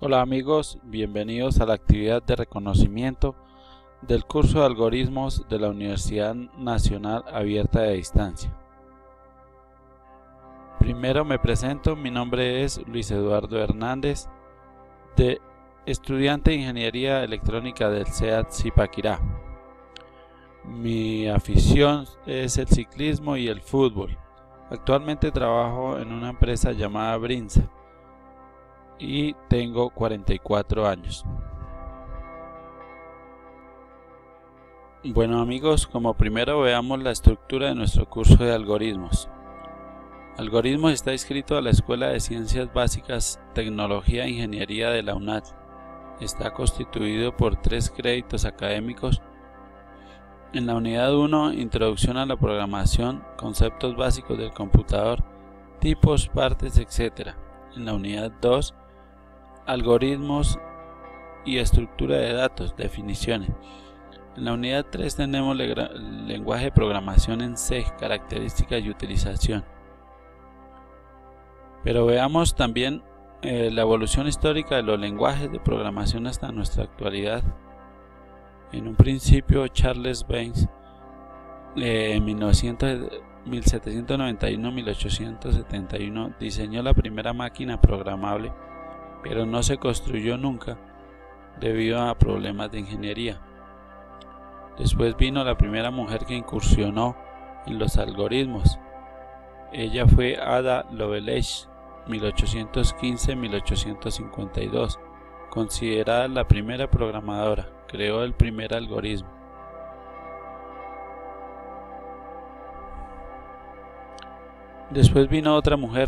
Hola amigos, bienvenidos a la actividad de reconocimiento del curso de algoritmos de la Universidad Nacional Abierta de Distancia. Primero me presento, mi nombre es Luis Eduardo Hernández, estudiante de Ingeniería Electrónica del CEAT Zipaquirá. Mi afición es el ciclismo y el fútbol. Actualmente trabajo en una empresa llamada Brinza y tengo 44 años. Bueno amigos, como primero veamos la estructura de nuestro curso de algoritmos. Algoritmos está inscrito a la Escuela de Ciencias Básicas, Tecnología e Ingeniería de la UNAD. Está constituido por 3 créditos académicos. En la unidad 1, Introducción a la programación, conceptos básicos del computador, tipos, partes, etc. En la unidad 2, Algoritmos y estructura de datos, definiciones. En la unidad 3 tenemos lenguaje de programación en C, características y utilización. Pero veamos también la evolución histórica de los lenguajes de programación hasta nuestra actualidad. En un principio, Charles Babbage, en 1791-1871, diseñó la primera máquina programable, pero no se construyó nunca debido a problemas de ingeniería. Después vino la primera mujer que incursionó en los algoritmos. Ella fue Ada Lovelace, 1815-1852, considerada la primera programadora. Creó el primer algoritmo. Después vino otra mujer,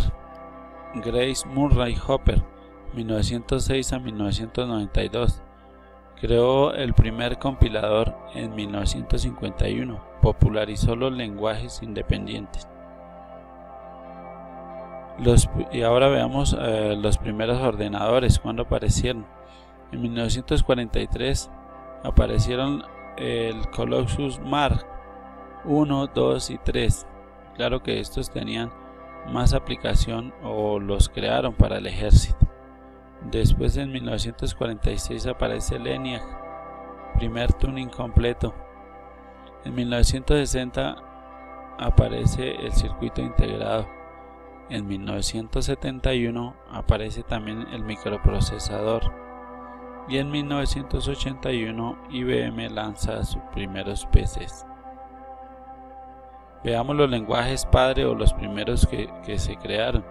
Grace Murray Hopper, 1906 a 1992. Creó el primer compilador en 1951. Popularizó los lenguajes independientes. Y ahora veamos los primeros ordenadores, cuando aparecieron. En 1943 aparecieron el Colossus Mark 1, 2 y 3. Claro que estos tenían más aplicación o los crearon para el ejército. Después en 1946 aparece el ENIAC, primer tuning completo. En 1960 aparece el circuito integrado. En 1971 aparece también el microprocesador. Y en 1981 IBM lanza sus primeros PCs. Veamos los lenguajes padre o los primeros que se crearon.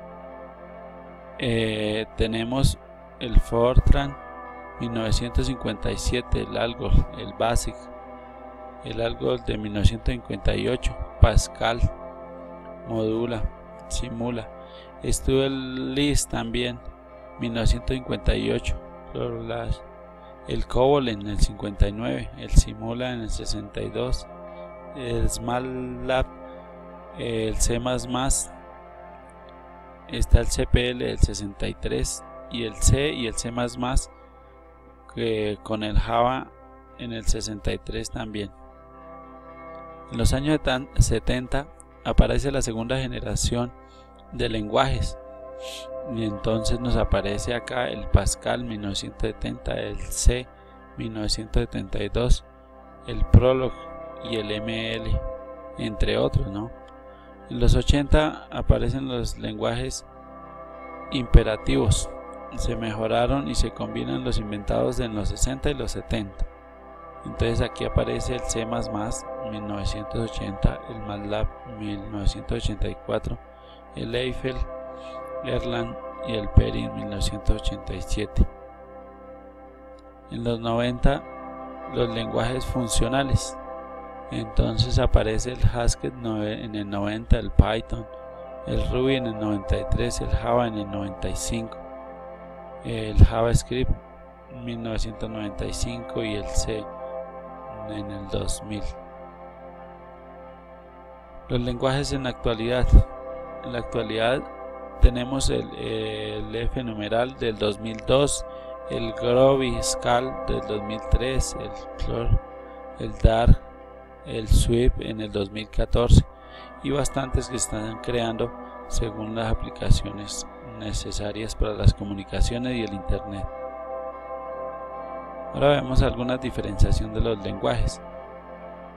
Tenemos el Fortran 1957, el Algol, el BASIC, el Algol de 1958, Pascal, Modula, Simula. Estuvo el Lisp también, 1958, el COBOL en el 59, el Simula en el 62, el SMATLAB, el C++, está el CPL del 63 y el C y el C++ con el Java en el 63 también. En los años 70 aparece la segunda generación de lenguajes y entonces nos aparece acá el Pascal 1970, el C 1972, el Prolog y el ML, entre otros, ¿no? En los 80 aparecen los lenguajes imperativos. Se mejoraron y se combinan los inventados en los 60 y los 70. Entonces aquí aparece el C++ 1980, el MATLAB 1984, el Eiffel, Erlang y el Perl 1987. En los 90 los lenguajes funcionales. Entonces aparece el Haskell en el 90, el Python, el Ruby en el 93, el Java en el 95. El JavaScript 1995 y el C en el 2000. Los lenguajes en la actualidad. En la actualidad tenemos el F numeral del 2002, el Groovy Scal del 2003, el Clore, el Dart, el Swift en el 2014 y bastantes que están creando según las aplicaciones necesarias para las comunicaciones y el internet. Ahora vemos alguna diferenciación de los lenguajes.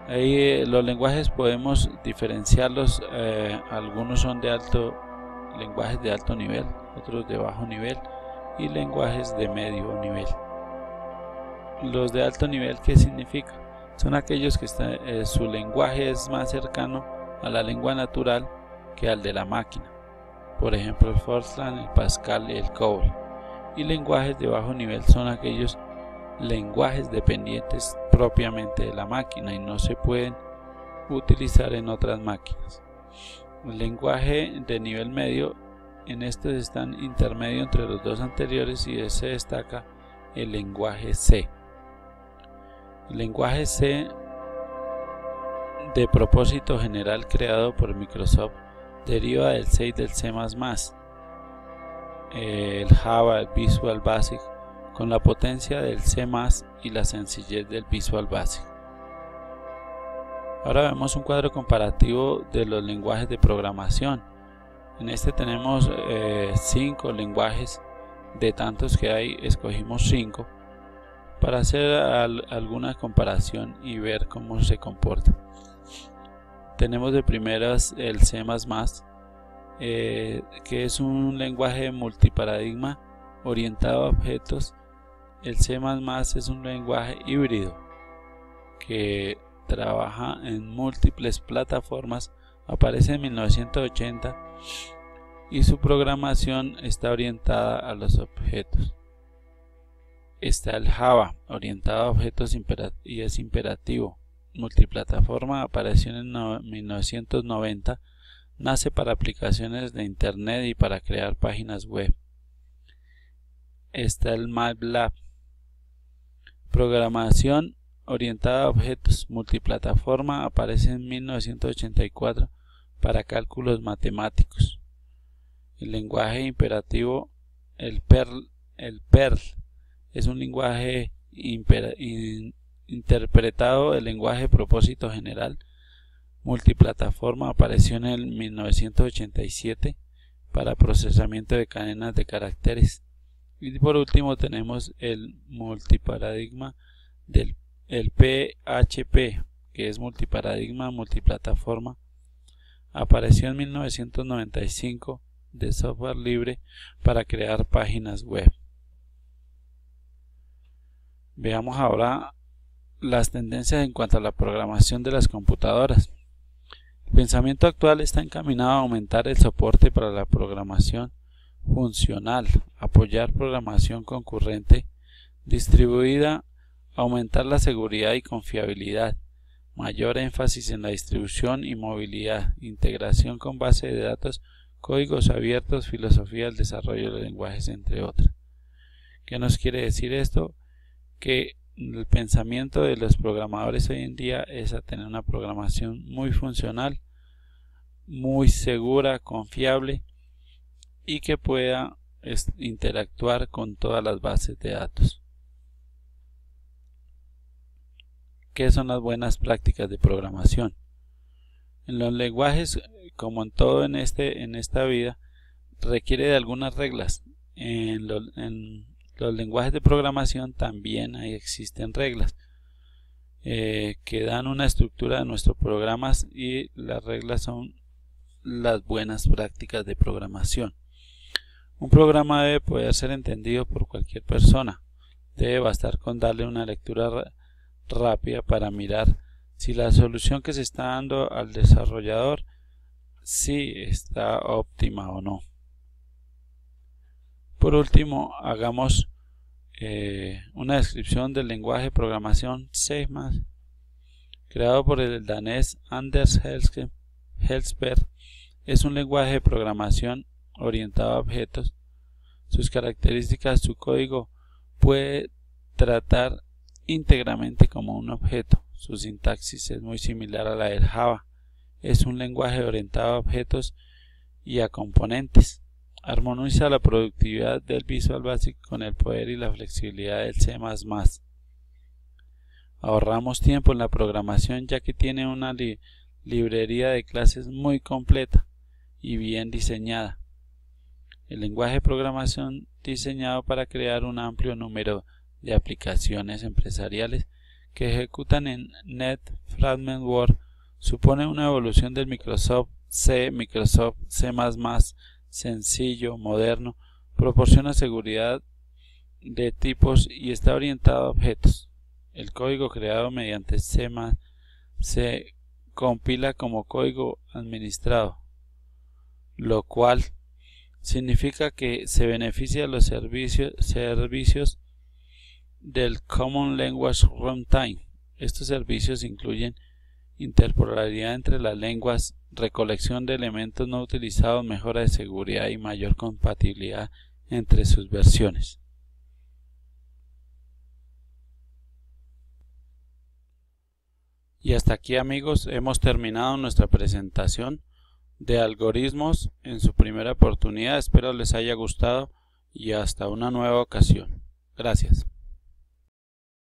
Los lenguajes podemos diferenciarlos, algunos son lenguajes de alto nivel, otros de bajo nivel y lenguajes de medio nivel. Los de alto nivel, ¿qué significa? Son aquellos que su lenguaje es más cercano a la lengua natural que al de la máquina, por ejemplo el Fortran, el Pascal y el COBOL. Y lenguajes de bajo nivel son aquellos lenguajes dependientes propiamente de la máquina y no se pueden utilizar en otras máquinas. El lenguaje de nivel medio, en estos están intermedio entre los dos anteriores y se destaca el lenguaje C. El lenguaje C de propósito general creado por Microsoft deriva del C y del C++, el Java, el Visual Basic, con la potencia del C++ y la sencillez del Visual Basic. Ahora vemos un cuadro comparativo de los lenguajes de programación. En este tenemos 5 lenguajes, de tantos que hay escogimos 5 para hacer alguna comparación y ver cómo se comporta. Tenemos de primeras el C++, que es un lenguaje multiparadigma orientado a objetos. El C++ es un lenguaje híbrido que trabaja en múltiples plataformas, aparece en 1980 y su programación está orientada a los objetos. Está el Java, orientado a objetos y es imperativo. Multiplataforma, apareció en 1990, nace para aplicaciones de internet y para crear páginas web. Está el MATLAB, programación orientada a objetos, multiplataforma, aparece en 1984 para cálculos matemáticos. El lenguaje imperativo, el Perl es un lenguaje interpretado del lenguaje de propósito general. Multiplataforma, apareció en el 1987 para procesamiento de cadenas de caracteres. Y por último tenemos el multiparadigma del PHP, que es multiparadigma multiplataforma, apareció en 1995 de software libre para crear páginas web. Veamos ahora las tendencias en cuanto a la programación de las computadoras. El pensamiento actual está encaminado a aumentar el soporte para la programación funcional, apoyar programación concurrente distribuida, aumentar la seguridad y confiabilidad, mayor énfasis en la distribución y movilidad, integración con base de datos, códigos abiertos, filosofía del desarrollo de lenguajes, entre otras. ¿Qué nos quiere decir esto? Que el pensamiento de los programadores hoy en día es a tener una programación muy funcional, muy segura, confiable y que pueda interactuar con todas las bases de datos. ¿Qué son las buenas prácticas de programación? En los lenguajes, como en todo en esta vida, requiere de algunas reglas. En los lenguajes de programación también existen reglas que dan una estructura a nuestros programas, y las reglas son las buenas prácticas de programación. Un programa debe poder ser entendido por cualquier persona. Debe bastar con darle una lectura rápida para mirar si la solución que se está dando al desarrollador sí está óptima o no. Por último, hagamos una descripción del lenguaje de programación C++, creado por el danés Anders Hellsberg. Es un lenguaje de programación orientado a objetos. Sus características: su código puede tratar íntegramente como un objeto. Su sintaxis es muy similar a la del Java. Es un lenguaje orientado a objetos y a componentes. Armoniza la productividad del Visual Basic con el poder y la flexibilidad del C++. Ahorramos tiempo en la programación, ya que tiene una librería de clases muy completa y bien diseñada. El lenguaje de programación diseñado para crear un amplio número de aplicaciones empresariales que ejecutan en Net Fragment Word supone una evolución del Microsoft C, Microsoft C++, sencillo, moderno, proporciona seguridad de tipos y está orientado a objetos. El código creado mediante C++ se compila como código administrado, lo cual significa que se beneficia de los servicios del Common Language Runtime. Estos servicios incluyen interoperabilidad entre las lenguas, recolección de elementos no utilizados, mejora de seguridad y mayor compatibilidad entre sus versiones. Y hasta aquí, amigos, hemos terminado nuestra presentación de algoritmos en su primera oportunidad. Espero les haya gustado y hasta una nueva ocasión. Gracias.